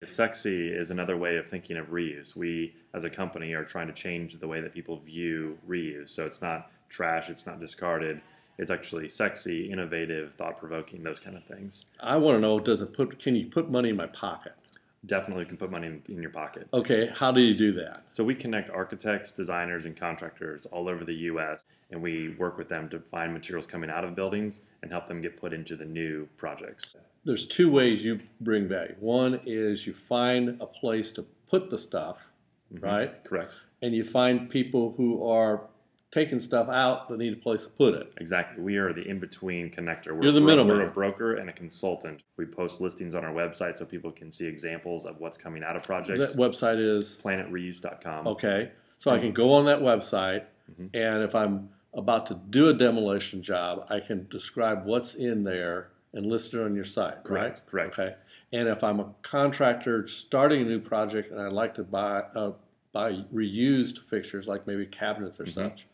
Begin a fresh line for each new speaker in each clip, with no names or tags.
Sexy is another way of thinking of reuse. We, as a company, are trying to change the way that people view reuse. So it's not trash, it's not discarded. It's actually sexy, innovative, thought-provoking, those kind of things.
I want to know, can you put money in my pocket?
Definitely can put money in your pocket.
Okay, how do you do that?
So we connect architects, designers, and contractors all over the U.S., and we work with them to find materials coming out of buildings and help them get put into the new projects.
There's two ways you bring value. One is you find a place to put the stuff, right?
Correct.
And you find people who are taking stuff out that need a place to put it.
Exactly. We are the in-between connector.
You're the middleman.
We're a broker and a consultant. We post listings on our website so people can see examples of what's coming out of projects.
That website is?
PlanetReuse.com.
Okay. So I can go on that website, and if I'm about to do a demolition job, I can describe what's in there and list it on your site, right?
Correct.
Okay. And if I'm a contractor starting a new project and I'd like to buy reused fixtures, like maybe cabinets or such,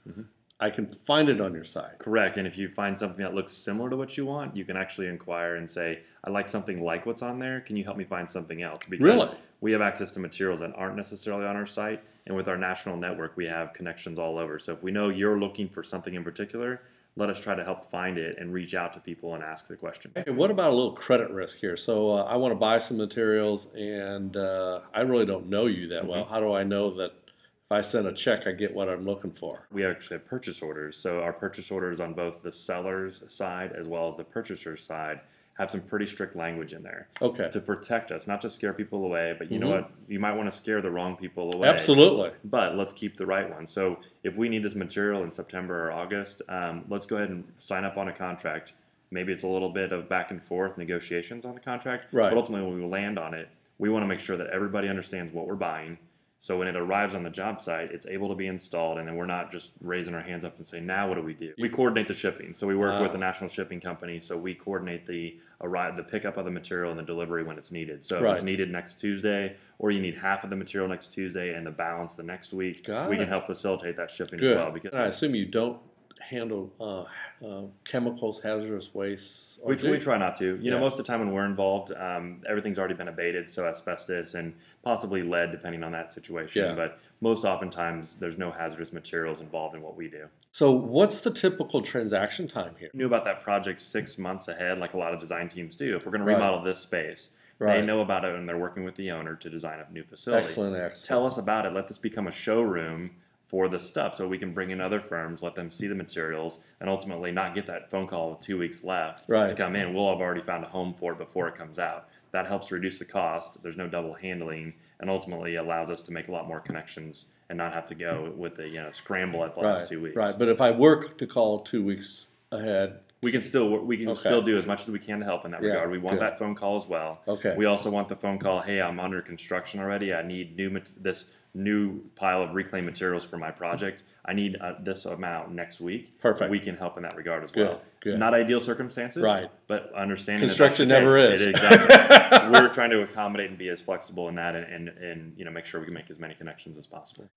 I can find it on your site.
Correct. And if you find something that looks similar to what you want, you can actually inquire and say, I'd like something like what's on there. Can you help me find something else? Because
really?
We have access to materials that aren't necessarily on our site. And with our national network, we have connections all over. So if we know you're looking for something in particular, let us try to help find it and reach out to people and ask the question.
Okay, what about a little credit risk here? So I want to buy some materials and I really don't know you that well. How do I know that if I send a check, I get what I'm looking for?
We actually have purchase orders. So our purchase orders on both the seller's side as well as the purchaser's side have some pretty strict language in there to protect us, not to scare people away, but you know what? You might want to scare the wrong people away.
Absolutely.
But let's keep the right one. So if we need this material in September or August, let's go ahead and sign up on a contract. Maybe it's a little bit of back and forth negotiations on the contract, but ultimately when we land on it, we want to make sure that everybody understands what we're buying. So when it arrives on the job site, it's able to be installed, and then we're not just raising our hands up and saying, now what do we do? We coordinate the shipping. So we work with the national shipping company, so we coordinate the pickup of the material and the delivery when it's needed. So if it's needed next Tuesday, or you need half of the material next Tuesday and the balance the next week, we can help facilitate that shipping as well.
Because I assume you don't handle chemicals, hazardous waste?
We try not to. You know, most of the time when we're involved, everything's already been abated, so asbestos and possibly lead, depending on that situation. But most oftentimes, there's no hazardous materials involved in what we do.
So what's the typical transaction time here?
We knew about that project 6 months ahead, like a lot of design teams do. If we're going to remodel this space, they know about it and they're working with the owner to design a new facility.
Excellent.
Tell us about it. Let this become a showroom for the stuff so we can bring in other firms, let them see the materials, and ultimately not get that phone call with 2 weeks left to come in. We'll have already found a home for it before it comes out. That helps reduce the cost. There's no double handling, and ultimately allows us to make a lot more connections and not have to go with the scramble at the last 2 weeks.
Right, but if I work to call 2 weeks ahead,
we can still do as much as we can to help in that regard. We want that phone call as well. We also want the phone call, hey, I'm under construction already. I need this new pile of reclaimed materials for my project. I need this amount next week.
Perfect.
We can help in that regard as well. Not ideal circumstances, but understanding
construction never is.
Exactly. We're trying to accommodate and be as flexible in that, and make sure we can make as many connections as possible.